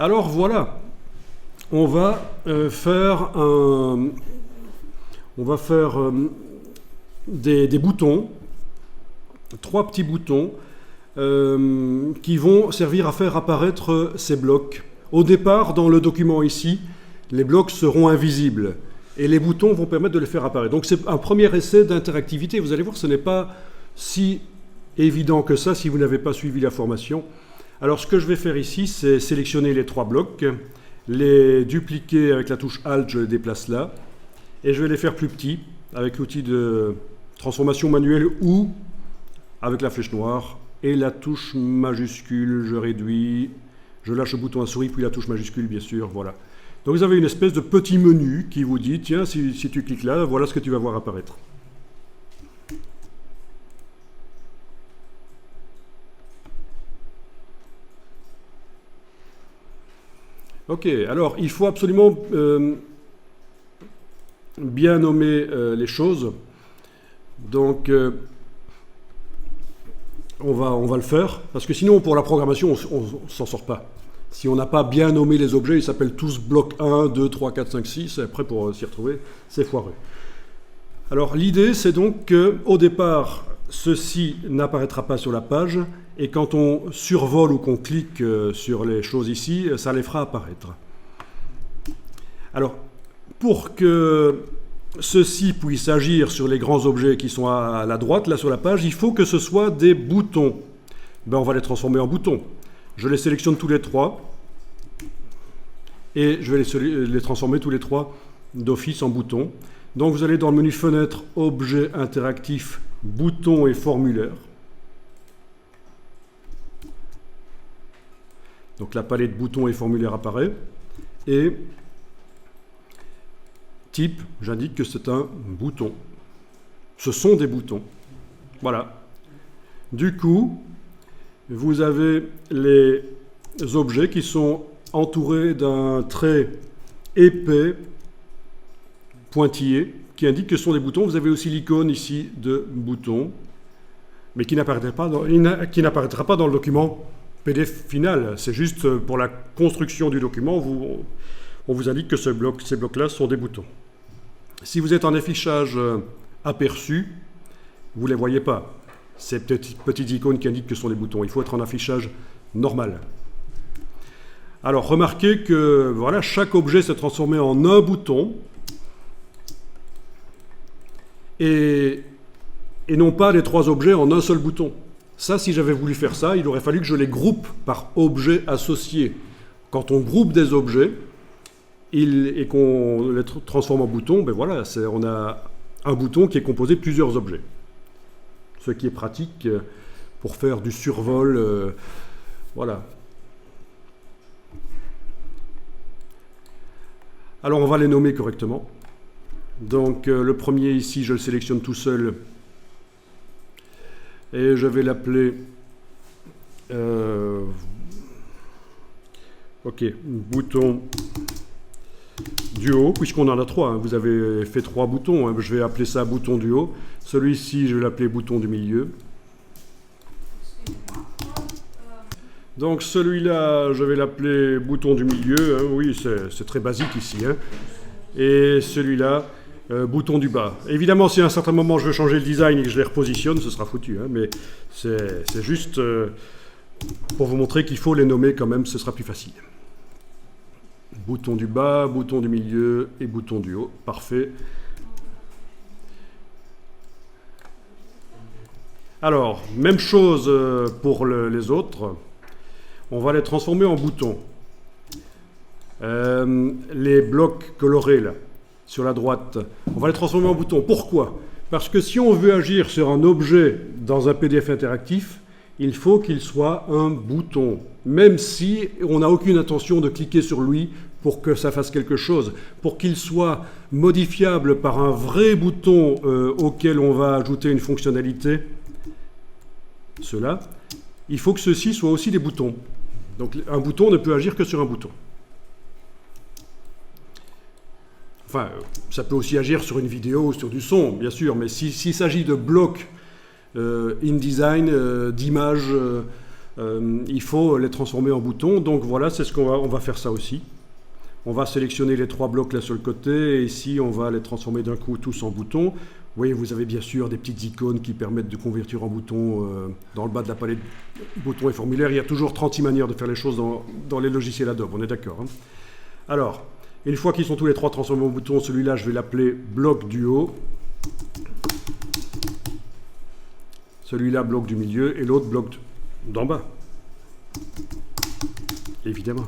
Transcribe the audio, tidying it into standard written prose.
Alors voilà, on va faire des boutons, 3 petits boutons qui vont servir à faire apparaître ces blocs. Au départ, dans le document ici, les blocs seront invisibles et les boutons vont permettre de les faire apparaître. Donc c'est un premier essai d'interactivité. Vous allez voir, ce n'est pas si évident que ça si vous n'avez pas suivi la formation. Alors ce que je vais faire ici, c'est sélectionner les 3 blocs, les dupliquer avec la touche Alt, je les déplace là, et je vais les faire plus petits avec l'outil de transformation manuelle ou avec la flèche noire et la touche majuscule, je réduis, je lâche le bouton à souris puis la touche majuscule bien sûr, voilà. Donc vous avez une espèce de petit menu qui vous dit, tiens, si tu cliques là, voilà ce que tu vas voir apparaître. Ok, alors il faut absolument bien nommer les choses. Donc on va le faire, parce que sinon pour la programmation on ne s'en sort pas. Si on n'a pas bien nommé les objets, ils s'appellent tous bloc 1, 2, 3, 4, 5, 6, et après pour s'y retrouver, c'est foireux. Alors l'idée c'est donc qu'au départ, ceci n'apparaîtra pas sur la page, et quand on survole ou qu'on clique sur les choses ici, ça les fera apparaître. Alors, pour que ceci puisse agir sur les grands objets qui sont à la droite, là sur la page, il faut que ce soit des boutons. Ben, on va les transformer en boutons. Je les sélectionne tous les 3, et je vais les transformer tous les 3 d'office en boutons. Donc vous allez dans le menu Fenêtre, Objet interactif, Boutons et Formulaire. Donc la palette boutons et formulaires apparaît. Et type, j'indique que c'est un bouton. Ce sont des boutons. Voilà. Du coup, vous avez les objets qui sont entourés d'un trait épais, pointillé, qui indique que ce sont des boutons. Vous avez aussi l'icône ici de bouton, mais qui n'apparaîtra pas dans le document PDF final. C'est juste pour la construction du document, on vous indique que ces blocs-là sont des boutons. Si vous êtes en affichage aperçu, vous ne les voyez pas. Ces petites icônes qui indiquent que ce sont des boutons. Il faut être en affichage normal. Alors, remarquez que voilà, chaque objet s'est transformé en un bouton et non pas les 3 objets en un seul bouton. Ça, si j'avais voulu faire ça, il aurait fallu que je les groupe par objet associé. Quand on groupe des objets et qu'on les transforme en boutons, ben voilà, on a un bouton qui est composé de plusieurs objets. Ce qui est pratique pour faire du survol. Voilà. Alors, on va les nommer correctement. Donc, le premier ici, je le sélectionne tout seul. Et je vais l'appeler bouton du haut, puisqu'on en a 3. Hein. Vous avez fait 3 boutons. Hein. Je vais appeler ça bouton du haut. Celui-ci, je vais l'appeler bouton du milieu. Donc celui-là, je vais l'appeler bouton du milieu. Hein. Oui, c'est très basique ici. Hein. Et celui-là, bouton du bas. Évidemment, si à un certain moment je veux changer le design et que je les repositionne, ce sera foutu. Hein, mais c'est juste pour vous montrer qu'il faut les nommer quand même, ce sera plus facile. Bouton du bas, bouton du milieu et bouton du haut. Parfait. Alors, même chose pour les autres. On va les transformer en boutons. Les blocs colorés là, sur la droite, on va les transformer en boutons. Pourquoi? Parce que si on veut agir sur un objet dans un PDF interactif, il faut qu'il soit un bouton, même si on n'a aucune intention de cliquer sur lui pour que ça fasse quelque chose. Pour qu'il soit modifiable par un vrai bouton auquel on va ajouter une fonctionnalité, cela, il faut que ceci soit aussi des boutons. Donc un bouton ne peut agir que sur un bouton. Enfin, ça peut aussi agir sur une vidéo ou sur du son, bien sûr, mais s'il s'agit de blocs InDesign, d'images, il faut les transformer en boutons. Donc voilà, c'est ce on va faire ça aussi. On va sélectionner les 3 blocs là sur le côté, et ici on va les transformer d'un coup tous en boutons. Vous voyez, vous avez bien sûr des petites icônes qui permettent de convertir en boutons dans le bas de la palette boutons et formulaires. Il y a toujours 36 manières de faire les choses dans les logiciels Adobe, on est d'accord, hein. Alors, une fois qu'ils sont tous les 3 transformés en boutons, celui-là je vais l'appeler bloc du haut. Celui-là bloc du milieu et l'autre bloc d'en bas. Évidemment.